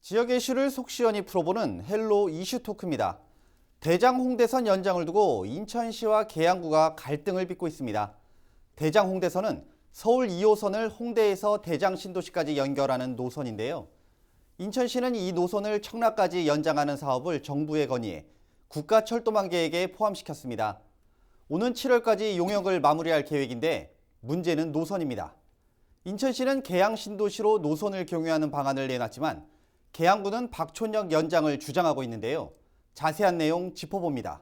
지역 이슈를 속 시원히 풀어보는 헬로 이슈 토크입니다. 대장 홍대선 연장을 두고 인천시와 계양구가 갈등을 빚고 있습니다. 대장 홍대선은 서울 2호선을 홍대에서 대장 신도시까지 연결하는 노선인데요. 인천시는 이 노선을 청라까지 연장하는 사업을 정부에 건의해 국가철도망 계획에 포함시켰습니다. 오는 7월까지 용역을 마무리할 계획인데 문제는 노선입니다. 인천시는 계양 신도시로 노선을 경유하는 방안을 내놨지만 계양구는 박촌역 연장을 주장하고 있는데요. 자세한 내용 짚어봅니다.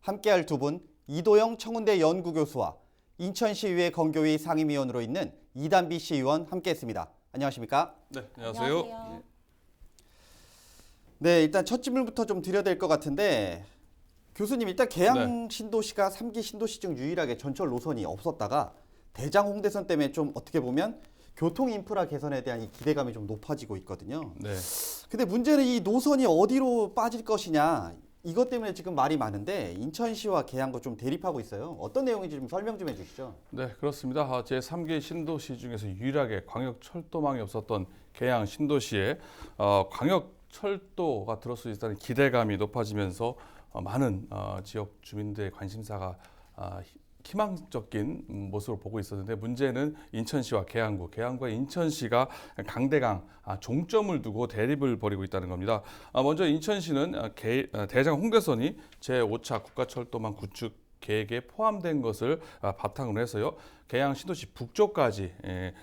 함께할 두 분, 이도영 청운대 연구교수와 인천시의회 건교위 상임위원으로 있는 이단비 시의원 함께했습니다. 안녕하십니까? 네, 안녕하세요. 네, 일단 첫 질문부터 좀 드려야 될 것 같은데 교수님, 일단 계양 신도시가 3기 신도시 중 유일하게 전철 노선이 없었다가 대장 홍대선 때문에 좀 어떻게 보면 교통 인프라 개선에 대한 이 기대감이 좀 높아지고 있거든요. 네. 근데 문제는 이 노선이 어디로 빠질 것이냐, 이것 때문에 지금 말이 많은데 인천시와 계양구 좀 대립하고 있어요. 어떤 내용인지 좀 설명 좀 해주시죠. 네, 그렇습니다. 제3기 신도시 중에서 유일하게 광역 철도망이 없었던 계양 신도시에 광역 철도가 들어올 수 있다는 기대감이 높아지면서 많은 지역 주민들의 관심사가 희망적인 모습으로 보고 있었는데, 문제는 인천시와 계양구와 인천시가 강대강 종점을 두고 대립을 벌이고 있다는 겁니다. 먼저 인천시는 대장 홍대선이 제5차 국가철도망 구축 계획에 포함된 것을 바탕으로 해서요, 계양 신도시 북쪽까지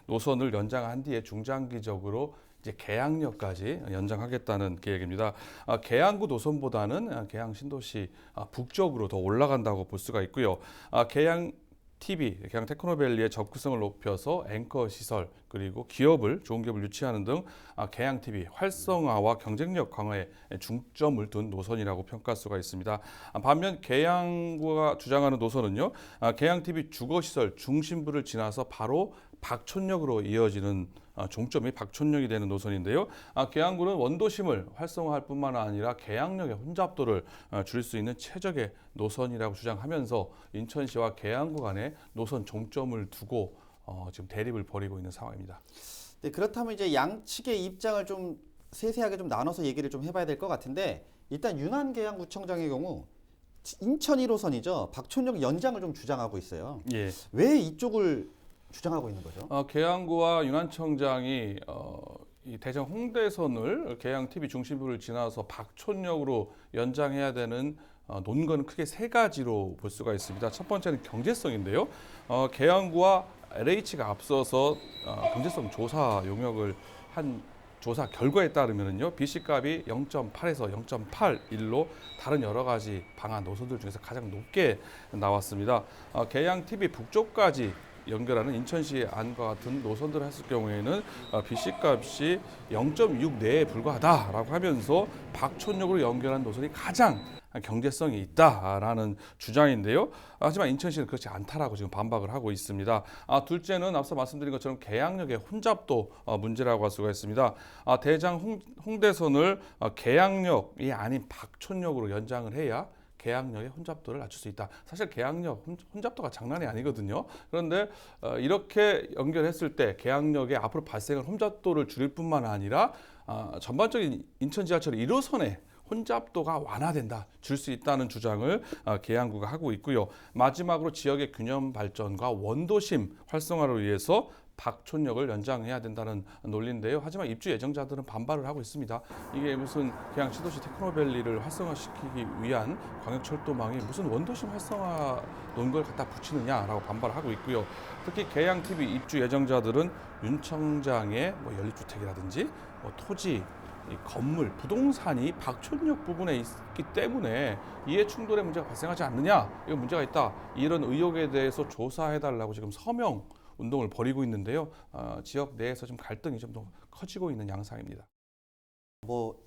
노선을 연장한 뒤에 중장기적으로 이제 계양역까지 연장하겠다는 계획입니다. 계양구 노선보다는 계양 신도시 북쪽으로 더 올라간다고 볼 수가 있고요. 계양 TV, 계양 테크노밸리의 접근성을 높여서 앵커 시설 그리고 좋은 기업을 유치하는 등 계양 TV 활성화와 경쟁력 강화에 중점을 둔 노선이라고 평가할 수가 있습니다. 반면 계양구가 주장하는 노선은요, 계양 TV 주거시설 중심부를 지나서 바로 박촌역으로 이어지는 종점이 박촌역이 되는 노선인데요. 계양구는 원도심을 활성화할 뿐만 아니라 계양역의 혼잡도를 줄일 수 있는 최적의 노선이라고 주장하면서 인천시와 계양구 간의 노선 종점을 두고 지금 대립을 벌이고 있는 상황입니다. 네, 그렇다면 이제 양측의 입장을 좀 세세하게 좀 나눠서 얘기를 좀 해봐야 될 것 같은데, 일단 윤한계양구청장의 경우 인천 1호선이죠. 박촌역 연장을 좀 주장하고 있어요. 예. 왜 이쪽을 주장하고 있는 거죠? 계양구와 윤한청장이 이 대장 홍대선을 계양 TV 중심부를 지나서 박촌역으로 연장해야 되는 논거는 크게 세 가지로 볼 수가 있습니다. 첫 번째는 경제성인데요. 계양구와 LH가 앞서서 경제성 조사 용역을 한 조사 결과에 따르면요, BC값이 0.8에서 0.81로 다른 여러 가지 방안 노선들 중에서 가장 높게 나왔습니다. 계양 TV 북쪽까지 연결하는 인천시의 안과 같은 노선들을 했을 경우에는 BC값이 0.6 내에 불과하다라고 하면서 박촌역으로 연결한 노선이 가장 경제성이 있다라는 주장인데요. 하지만 인천시는 그렇지 않다라고 지금 반박을 하고 있습니다. 둘째는 앞서 말씀드린 것처럼 계양역의 혼잡도 문제라고 할 수가 있습니다. 대장 홍대선을 계양역이 아닌 박촌역으로 연장을 해야 계양역의 혼잡도를 낮출 수 있다. 사실 계양역 혼잡도가 장난이 아니거든요. 그런데 이렇게 연결했을 때 계양역에 앞으로 발생할 혼잡도를 줄일 뿐만 아니라 전반적인 인천 지하철 1호선의 혼잡도가 완화된다, 줄 수 있다는 주장을 계양구가 하고 있고요. 마지막으로 지역의 균형 발전과 원도심 활성화를 위해서 박촌역을 연장해야 된다는 논리인데요. 하지만 입주 예정자들은 반발을 하고 있습니다. 이게 무슨 계양 신도시 테크노밸리를 활성화시키기 위한 광역철도망이 무슨 원도심 활성화 논걸 갖다 붙이느냐라고 반발하고 있고요. 특히 계양 TV 입주 예정자들은 윤 청장의 연립주택이라든지 토지, 이 건물, 부동산이 박촌역 부분에 있기 때문에 이해 충돌의 문제가 발생하지 않느냐, 이거 문제가 있다, 이런 의혹에 대해서 조사해달라고 지금 서명 운동을 벌이고 있는데요. 지역 내에서 좀 갈등이 좀 더 커지고 있는 양상입니다.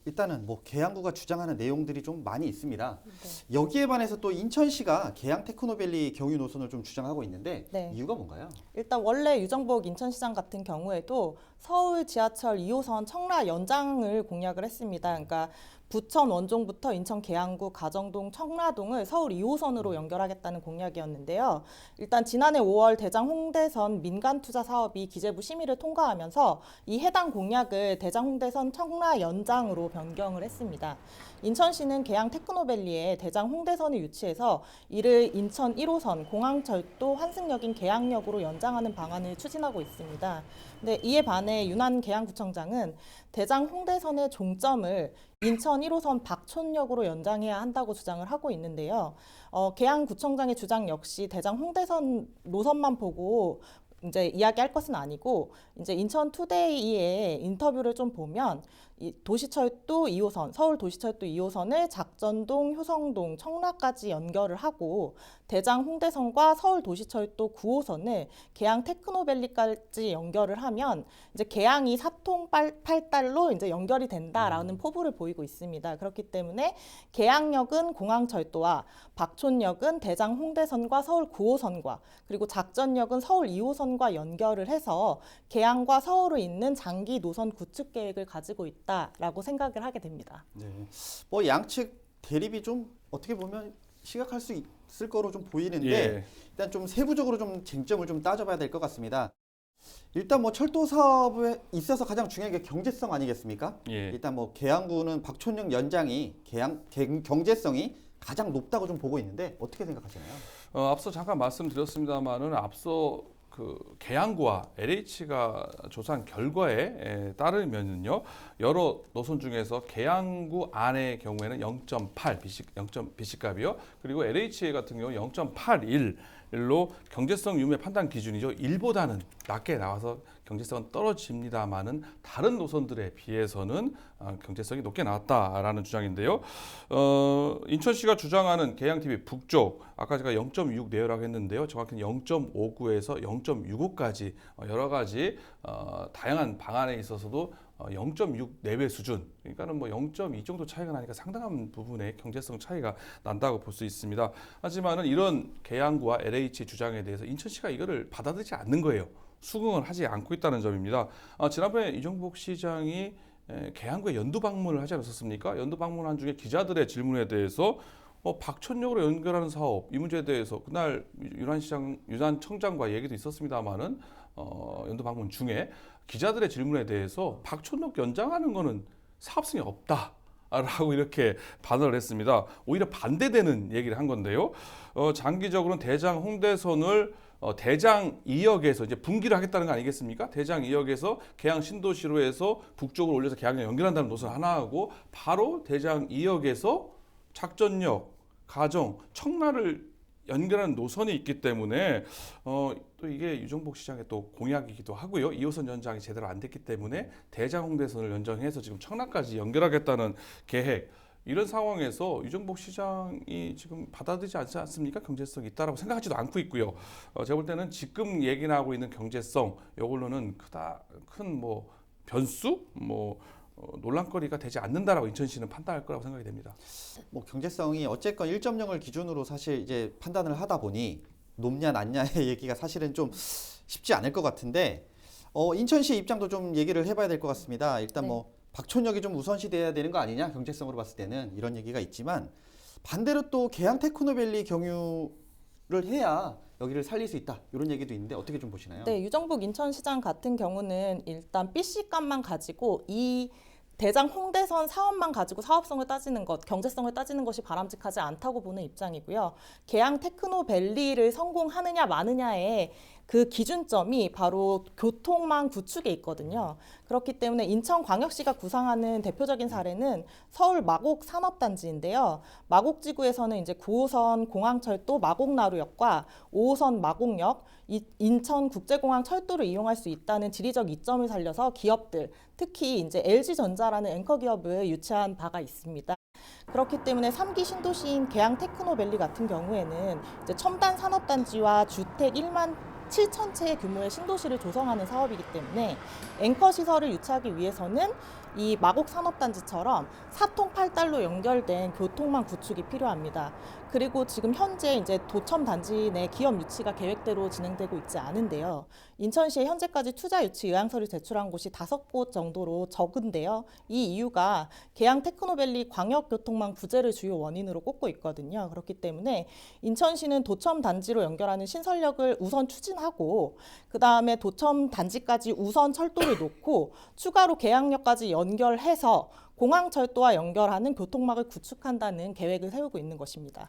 일단은 뭐 계양구가 주장하는 내용들이 좀 많이 있습니다. 네. 여기에 반해서 또 인천시가 계양 테크노밸리 경유 노선을 좀 주장하고 있는데 네. 이유가 뭔가요? 일단 원래 유정복 인천시장 같은 경우에도 서울 지하철 2호선 청라 연장을 공약을 했습니다. 그러니까 부천 원종부터 인천 계양구 가정동 청라동을 서울 2호선으로 연결하겠다는 공약이었는데요. 일단 지난해 5월 대장 홍대선 민간 투자 사업이 기재부 심의를 통과하면서 이 해당 공약을 대장 홍대선 청라 연장으로 변경을 했습니다. 인천시는 계양 테크노밸리에 대장 홍대선을 유치해서 이를 인천 1호선 공항철도 환승역인 계양역으로 연장하는 방안을 추진하고 있습니다. 네, 이에 반해 윤한 계양구청장은 대장 홍대선의 종점을 인천 1호선 박촌역으로 연장해야 한다고 주장을 하고 있는데요. 계양구청장의 주장 역시 대장 홍대선 노선만 보고 이제 이야기할 것은 아니고 이제 인천 투데이의 인터뷰를 좀 보면 이 도시철도 2호선, 서울 도시철도 2호선을 작전동, 효성동, 청라까지 연결을 하고 대장 홍대선과 서울 도시철도 9호선을 계양 테크노밸리까지 연결을 하면 이제 계양이 사통팔달로 이제 연결이 된다라는 포부를 보이고 있습니다. 그렇기 때문에 계양역은 공항철도와 박촌역은 대장 홍대선과 서울 9호선과 그리고 작전역은 서울 2호선과 연결을 해서 계양과 서울을 잇는 장기 노선 구축 계획을 가지고 있다라고 생각을 하게 됩니다. 네. 뭐 양측 대립이 좀 어떻게 보면 시각할 수 있을 거로 좀 보이는데 예. 일단 좀 세부적으로 좀 쟁점을 좀 따져봐야 될 것 같습니다. 일단 뭐 철도 사업에 있어서 가장 중요한 게 경제성 아니겠습니까? 예. 일단 뭐 계양구는 박촌역 연장이 경제성이 가장 높다고 좀 보고 있는데 어떻게 생각하시나요? 앞서 잠깐 말씀드렸습니다만은 앞서 그 계양구와 LH가 조사한 결과에 따르면요, 여러 노선 중에서 계양구 안의 경우에는 0.8 BC값이요. 그리고 LH 같은 경우 0.81로 경제성 유무 판단 기준이죠. 1보다는 낮게 나와서 경제성은 떨어집니다만은 다른 노선들에 비해서는 경제성이 높게 나왔다라는 주장인데요. 인천시가 주장하는 계양TB 북쪽, 아까 제가 0.6 내외라고 했는데요. 정확히는 0.59에서 0.65까지 여러 가지 다양한 방안에 있어서도 0.6 내외 수준, 그러니까는 뭐 0.2 정도 차이가 나니까 상당한 부분의 경제성 차이가 난다고 볼 수 있습니다. 하지만은 이런 계양구와 LH 주장에 대해서 인천시가 이거를 받아들이지 않는 거예요. 수긍을 하지 않고 있다는 점입니다. 지난번에 이정복 시장이 계양구에 연두 방문을 하지 않았습니까? 연두 방문한 중에 기자들의 질문에 대해서 박촌역으로 연결하는 사업 이 문제에 대해서 그날 윤한 청장과 얘기도 있었습니다만은 연두 방문 중에 기자들의 질문에 대해서 박촌역 연장하는 거는 사업성이 없다라고 이렇게 반응을 했습니다. 오히려 반대되는 얘기를 한 건데요. 장기적으로는 대장 홍대선을 대장 2역에서 이제 분기를 하겠다는 거 아니겠습니까? 대장 2역에서 계양 신도시로 해서 북쪽으로 올려서 계양역 연결한다는 노선 하나 하고 바로 대장 2역에서 작전역, 가정, 청라를 연결하는 노선이 있기 때문에 또 이게 유정복 시장의 또 공약이기도 하고요. 2호선 연장이 제대로 안 됐기 때문에 대장 홍대선을 연장해서 지금 청라까지 연결하겠다는 계획. 이런 상황에서 유정복 시장이 지금 받아들이지 않지 않습니까? 경제성이 있다라고 생각하지도 않고 있고요. 제가 볼 때는 지금 얘기 나오고 있는 경제성 이걸로는 큰 뭐 변수, 논란거리가 되지 않는다라고 인천시는 판단할 거라고 생각이 됩니다. 뭐 경제성이 어쨌건 1.0을 기준으로 사실 이제 판단을 하다 보니 높냐 낮냐의 얘기가 사실은 좀 쉽지 않을 것 같은데 인천시 입장도 좀 얘기를 해봐야 될 것 같습니다. 일단 네. 뭐 박촌역이 좀 우선시돼야 되는 거 아니냐 경제성으로 봤을 때는 이런 얘기가 있지만 반대로 또 계양 테크노밸리 경유를 해야 여기를 살릴 수 있다 이런 얘기도 있는데 어떻게 좀 보시나요? 네, 유정복 인천시장 같은 경우는 일단 BC값만 가지고 이 대장 홍대선 사업만 가지고 사업성을 따지는 것, 경제성을 따지는 것이 바람직하지 않다고 보는 입장이고요. 계양 테크노밸리를 성공하느냐 마느냐의 그 기준점이 바로 교통망 구축에 있거든요. 그렇기 때문에 인천광역시가 구상하는 대표적인 사례는 서울 마곡 산업단지인데요. 마곡지구에서는 이제 9호선 공항철도 마곡나루역과 5호선 마곡역, 인천국제공항 철도를 이용할 수 있다는 지리적 이점을 살려서 기업들, 특히 이제 LG전자라는 앵커 기업을 유치한 바가 있습니다. 그렇기 때문에 3기 신도시인 계양 테크노밸리 같은 경우에는 이제 첨단 산업단지와 주택 1만 7,000채 규모의 신도시를 조성하는 사업이기 때문에 앵커 시설을 유치하기 위해서는 이 마곡 산업단지처럼 사통팔달로 연결된 교통망 구축이 필요합니다. 그리고 지금 현재 이제 도첨 단지 내 기업 유치가 계획대로 진행되고 있지 않은데요. 인천시에 현재까지 투자 유치 의향서를 제출한 곳이 5곳 정도로 적은데요. 이 이유가 계양 테크노밸리 광역교통망 부재를 주요 원인으로 꼽고 있거든요. 그렇기 때문에 인천시는 도첨 단지로 연결하는 신설역을 우선 추진하고 그다음에 도첨 단지까지 우선 철도를 놓고 추가로 계양역까지 연결해서 공항철도와 연결하는 교통망을 구축한다는 계획을 세우고 있는 것입니다.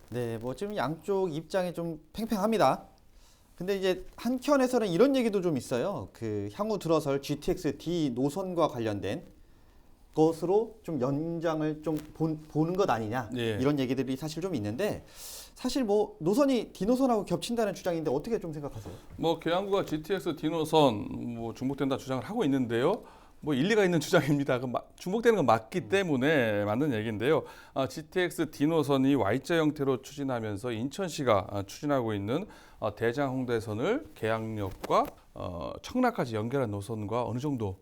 네, 뭐 지금 양쪽 입장이 좀 팽팽합니다. 근데 이제 한켠에서는 이런 얘기도 좀 있어요. 그 향후 들어설 GTX-D 노선과 관련된 것으로 좀 연장을 좀 보는 것 아니냐 예. 이런 얘기들이 사실 좀 있는데 사실 뭐 노선이 D 노선하고 겹친다는 주장인데 어떻게 좀 생각하세요? 뭐 계양구가 GTX-D 노선 뭐 중복된다 주장을 하고 있는데요. 뭐 일리가 있는 주장입니다. 중복되는 건 맞기 때문에 맞는 얘기인데요. GTX-D 노선이 Y자 형태로 추진하면서 인천시가 추진하고 있는 대장 홍대선을 계양역과 청라까지 연결한 노선과 어느 정도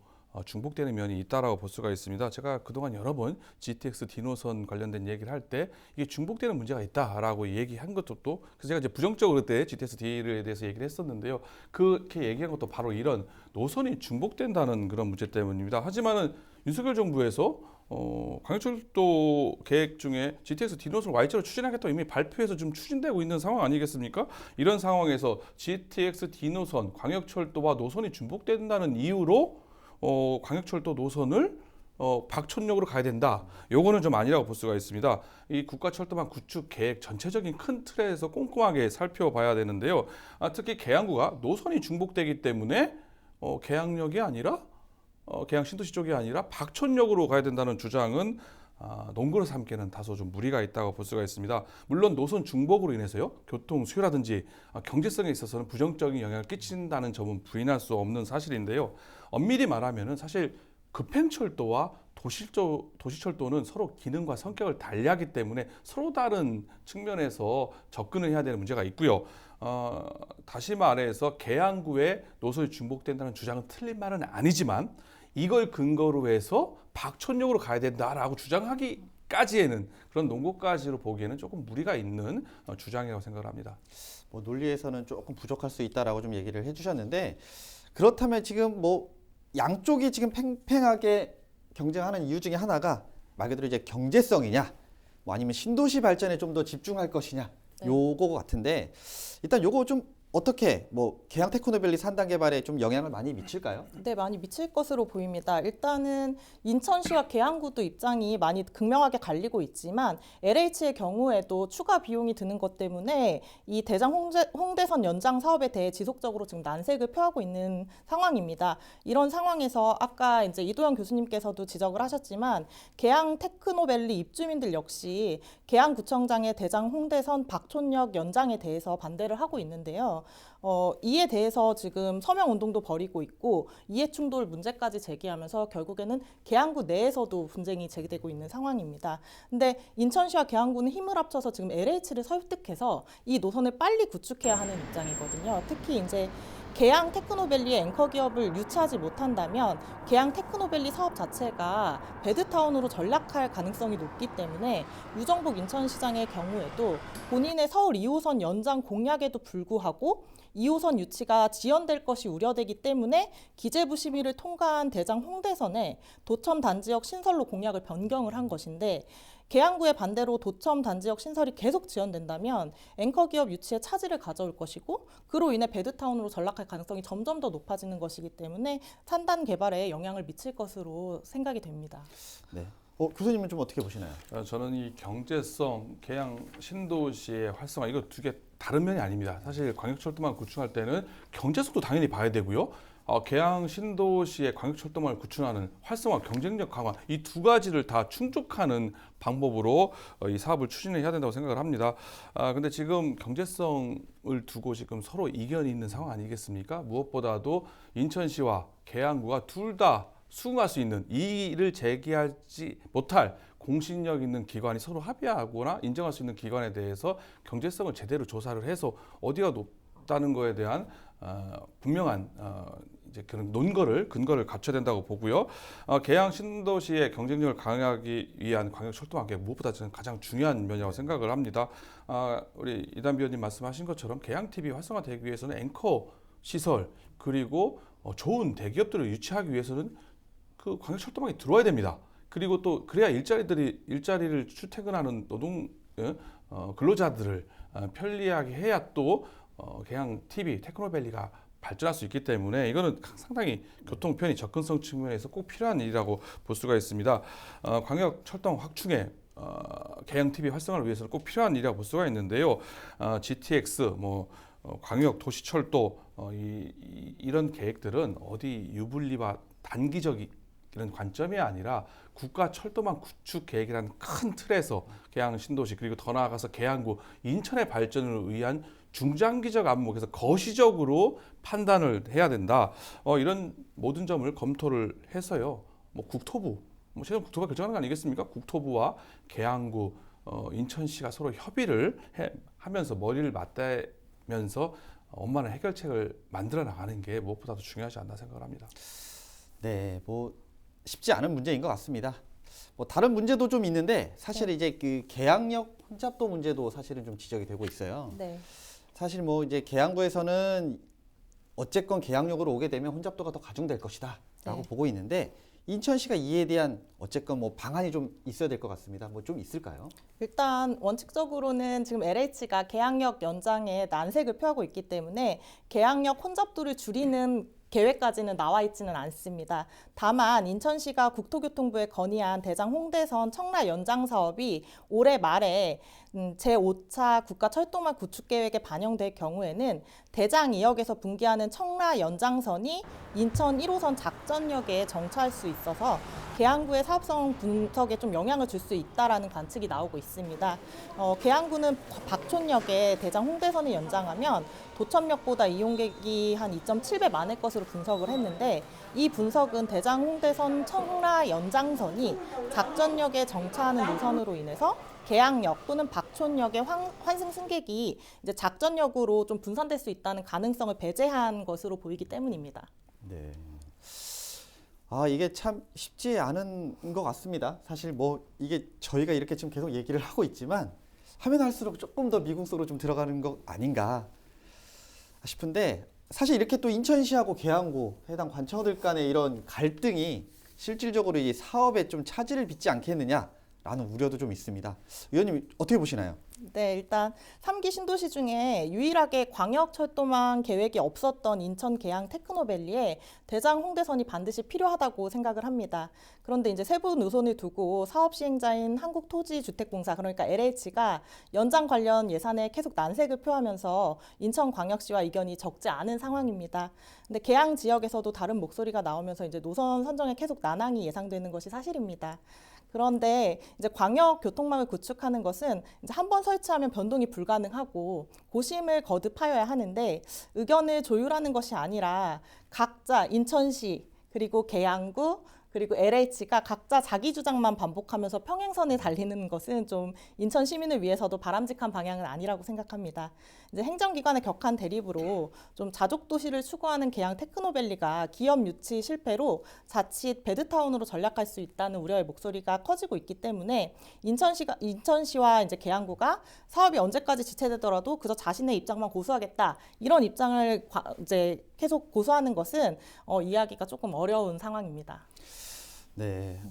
중복되는 면이 있다라고 볼 수가 있습니다. 제가 그동안 여러 번 GTX-D 노선 관련된 얘기를 할 때 이게 중복되는 문제가 있다라고 얘기한 것도 그래서 제가 이제 부정적으로 그때 GTX-D에 대해서 얘기를 했었는데요. 그렇게 얘기한 것도 바로 이런 노선이 중복된다는 그런 문제 때문입니다. 하지만은 윤석열 정부에서 광역철도 계획 중에 GTX-D 노선을 Y자로 추진하겠다고 이미 발표해서 좀 추진되고 있는 상황 아니겠습니까? 이런 상황에서 GTX-D 노선, 광역철도와 노선이 중복된다는 이유로 광역철도 노선을 박촌역으로 가야 된다. 요거는 좀 아니라고 볼 수가 있습니다. 이 국가철도망 구축 계획 전체적인 큰 틀에서 꼼꼼하게 살펴봐야 되는데요. 특히 계양구가 노선이 중복되기 때문에 계양역이 아니라 계양 신도시 쪽이 아니라 박촌역으로 가야 된다는 주장은 농구로 삼기에는 다소 좀 무리가 있다고 볼 수가 있습니다. 물론 노선 중복으로 인해서요 교통 수요라든지 경제성에 있어서는 부정적인 영향을 끼친다는 점은 부인할 수 없는 사실인데요. 엄밀히 말하면은 사실 급행철도와 도시철도는 서로 기능과 성격을 달리하기 때문에 서로 다른 측면에서 접근을 해야 되는 문제가 있고요. 다시 말해서 계양구의 노선이 중복된다는 주장은 틀린 말은 아니지만 이걸 근거로 해서 박촌역으로 가야 된다라고 주장하기까지에는 그런 논거까지로 보기에는 조금 무리가 있는 주장이라고 생각을 합니다. 뭐 논리에서는 조금 부족할 수 있다라고 좀 얘기를 해주셨는데 그렇다면 지금 뭐 양쪽이 지금 팽팽하게 경쟁하는 이유 중에 하나가 말 그대로 이제 경제성이냐 뭐 아니면 신도시 발전에 좀 더 집중할 것이냐 네. 요거 같은데 일단 요거 좀 어떻게 뭐 계양 테크노밸리 산단 개발에 좀 영향을 많이 미칠까요? 네, 많이 미칠 것으로 보입니다. 일단은 인천시와 계양구도 입장이 많이 극명하게 갈리고 있지만 LH의 경우에도 추가 비용이 드는 것 때문에 이 대장 홍대선 연장 사업에 대해 지속적으로 지금 난색을 표하고 있는 상황입니다. 이런 상황에서 아까 이제 이도영 교수님께서도 지적을 하셨지만 계양 테크노밸리 입주민들 역시 계양구청장의 대장 홍대선 박촌역 연장에 대해서 반대를 하고 있는데요. 이에 대해서 지금 서명 운동도 벌이고 있고 이해 충돌 문제까지 제기하면서 결국에는 계양구 내에서도 분쟁이 제기되고 있는 상황입니다. 근데 인천시와 계양구는 힘을 합쳐서 지금 LH를 설득해서 이 노선을 빨리 구축해야 하는 입장이거든요. 특히 이제 계양 테크노밸리의 앵커 기업을 유치하지 못한다면 계양 테크노밸리 사업 자체가 배드타운으로 전락할 가능성이 높기 때문에 유정복 인천시장의 경우에도 본인의 서울 2호선 연장 공약에도 불구하고 2호선 유치가 지연될 것이 우려되기 때문에 기재부 심의를 통과한 대장 홍대선에 도첨 단지역 신설로 공약을 변경을 한 것인데 계양구의 반대로 도첨 단지역 신설이 계속 지연된다면 앵커 기업 유치에 차질을 가져올 것이고 그로 인해 배드타운으로 전락할 가능성이 점점 더 높아지는 것이기 때문에 산단 개발에 영향을 미칠 것으로 생각이 됩니다. 네. 교수님은 좀 어떻게 보시나요? 저는 이 경제성, 계양 신도시의 활성화 이거 두 개 다른 면이 아닙니다. 사실 광역철도망 구축할 때는 경제성도 당연히 봐야 되고요. 계양 신도시의 광역철도망을 구축하는 활성화, 경쟁력 강화 이 두 가지를 다 충족하는 방법으로 이 사업을 추진해야 된다고 생각을 합니다. 근데 지금 경제성을 두고 지금 서로 이견이 있는 상황 아니겠습니까? 무엇보다도 인천시와 계양구가 둘 다 수긍할 수 있는 이의를 제기하지 못할 공신력 있는 기관이 서로 합의하거나 인정할 수 있는 기관에 대해서 경제성을 제대로 조사를 해서 어디가 없다는 거에 대한 분명한 이제 그런 근거를 갖춰야 된다고 보고요. 계양 신도시의 경쟁력을 강화하기 위한 광역 철도망계 무엇보다 저는 가장 중요한 면이라고 생각을 합니다. 우리 이담 위원님 말씀하신 것처럼 계양 TV 활성화되기 위해서는 앵커 시설 그리고 좋은 대기업들을 유치하기 위해서는 그 광역 철도망이 들어와야 됩니다. 그리고 또 그래야 일자리를 출퇴근하는 노동 근로자들을 편리하게 해야 또 계양 TV 테크노밸리가 발전할 수 있기 때문에 이거는 상당히 교통 편의 접근성 측면에서 꼭 필요한 일이라고 볼 수가 있습니다. 광역 철도 확충에 계양 TV 활성화를 위해서는 꼭 필요한 일이라고 볼 수가 있는데요. GTX 광역 도시철도 이런 계획들은 어디 유불리와 단기적인 이런 관점이 아니라 국가 철도망 구축 계획이라는 큰 틀에서 계양 신도시 그리고 더 나아가서 계양구 인천의 발전을 위한 중장기적 안목에서 거시적으로 판단을 해야 된다. 이런 모든 점을 검토를 해서요. 국토부, 최종 국토부가 결정하는 거 아니겠습니까? 국토부와 계양구, 인천시가 서로 협의를 하면서 머리를 맞대면서 원만한 해결책을 만들어 나가는 게 무엇보다도 중요하지 않나 생각을 합니다. 네, 쉽지 않은 문제인 것 같습니다. 다른 문제도 좀 있는데 사실 이제 그 계양역 혼잡도 문제도 사실은 좀 지적이 되고 있어요. 네. 사실 이제 계양구에서는 어쨌건 계양역으로 오게 되면 혼잡도가 더 가중될 것이다라고 보고 있는데 인천시가 이에 대한 어쨌건 방안이 좀 있어야 될 것 같습니다. 좀 있을까요? 일단 원칙적으로는 지금 LH가 계양역 연장에 난색을 표하고 있기 때문에 계양역 혼잡도를 줄이는 계획까지는 나와 있지는 않습니다. 다만 인천시가 국토교통부에 건의한 대장 홍대선 청라 연장 사업이 올해 말에 제5차 국가철도망 구축계획에 반영될 경우에는 대장 2역에서 분기하는 청라 연장선이 인천 1호선 작전역에 정차할 수 있어서 계양구의 사업성 분석에 좀 영향을 줄 수 있다라는 관측이 나오고 있습니다. 계양구는 박촌역에 대장 홍대선을 연장하면 도천역보다 이용객이 한 2.7배 많을 것으로 분석을 했는데 이 분석은 대장 홍대선 청라 연장선이 작전역에 정차하는 노선으로 인해서 계양역 또는 박촌역의 환승 승객이 이제 작전역으로 좀 분산될 수 있다는 가능성을 배제한 것으로 보이기 때문입니다. 네. 이게 참 쉽지 않은 것 같습니다. 사실 이게 저희가 이렇게 지금 계속 얘기를 하고 있지만 하면 할수록 조금 더 미궁속으로 좀 들어가는 것 아닌가 싶은데 사실 이렇게 또 인천시하고 계양구 해당 관청들 간의 이런 갈등이 실질적으로 이 사업에 좀 차질을 빚지 않겠느냐라는 우려도 좀 있습니다. 의원님 어떻게 보시나요? 네, 일단 3기 신도시 중에 유일하게 광역철도망 계획이 없었던 인천 계양 테크노밸리에 대장 홍대선이 반드시 필요하다고 생각을 합니다. 그런데 이제 세부 노선을 두고 사업 시행자인 한국토지주택공사 그러니까 LH가 연장 관련 예산에 계속 난색을 표하면서 인천광역시와 이견이 적지 않은 상황입니다. 근데 계양 지역에서도 다른 목소리가 나오면서 이제 노선 선정에 계속 난항이 예상되는 것이 사실입니다. 그런데 이제 광역 교통망을 구축하는 것은 이제 한번 설치하면 변동이 불가능하고 고심을 거듭하여야 하는데 의견을 조율하는 것이 아니라 각자 인천시 그리고 계양구 그리고 LH가 각자 자기 주장만 반복하면서 평행선을 달리는 것은 좀 인천 시민을 위해서도 바람직한 방향은 아니라고 생각합니다. 이제 행정기관의 격한 대립으로 좀 자족 도시를 추구하는 계양 테크노밸리가 기업 유치 실패로 자칫 배드타운으로 전락할 수 있다는 우려의 목소리가 커지고 있기 때문에 인천시와 이제 계양구가 사업이 언제까지 지체되더라도 그저 자신의 입장만 고수하겠다 이런 입장을 이제 계속 고수하는 것은 이해하기가 조금 어려운 상황입니다. 네,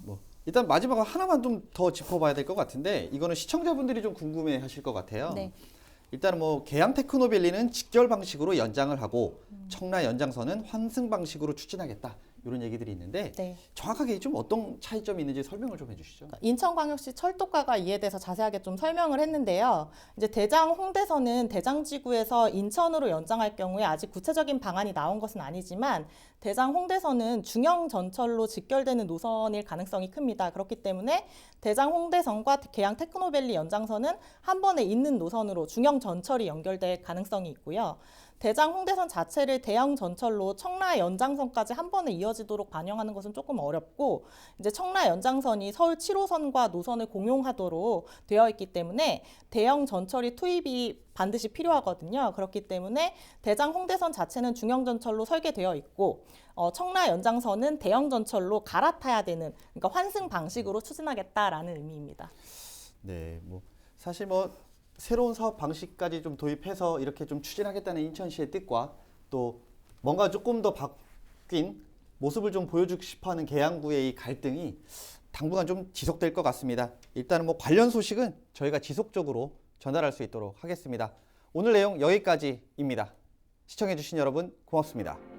일단 마지막으로 하나만 좀 더 짚어봐야 될 것 같은데 이거는 시청자분들이 좀 궁금해하실 것 같아요. 네. 일단은 계양 테크노밸리는 직결 방식으로 연장을 하고 청라 연장선은 환승 방식으로 추진하겠다 이런 얘기들이 있는데 네. 정확하게 좀 어떤 차이점이 있는지 설명을 좀 해주시죠. 인천광역시 철도과가 이에 대해서 자세하게 좀 설명을 했는데요. 이제 대장 홍대선은 대장지구에서 인천으로 연장할 경우에 아직 구체적인 방안이 나온 것은 아니지만 대장 홍대선은 중형 전철로 직결되는 노선일 가능성이 큽니다. 그렇기 때문에 대장 홍대선과 계양 테크노밸리 연장선은 한 번에 있는 노선으로 중형 전철이 연결될 가능성이 있고요. 대장 홍대선 자체를 대형 전철로 청라 연장선까지 한 번에 이어지도록 반영하는 것은 조금 어렵고 이제 청라 연장선이 서울 7호선과 노선을 공용하도록 되어 있기 때문에 대형 전철이 투입이 반드시 필요하거든요. 그렇기 때문에 대장 홍대선 자체는 중형 전철로 설계되어 있고 청라 연장선은 대형 전철로 갈아타야 되는 그러니까 환승 방식으로 추진하겠다라는 의미입니다. 네, 뭐 사실 뭐 새로운 사업 방식까지 좀 도입해서 이렇게 좀 추진하겠다는 인천시의 뜻과 또 뭔가 조금 더 바뀐 모습을 좀 보여주고 싶어하는 계양구의 이 갈등이 당분간 좀 지속될 것 같습니다. 일단은 뭐 관련 소식은 저희가 지속적으로 전달할 수 있도록 하겠습니다. 오늘 내용 여기까지입니다. 시청해주신 여러분 고맙습니다.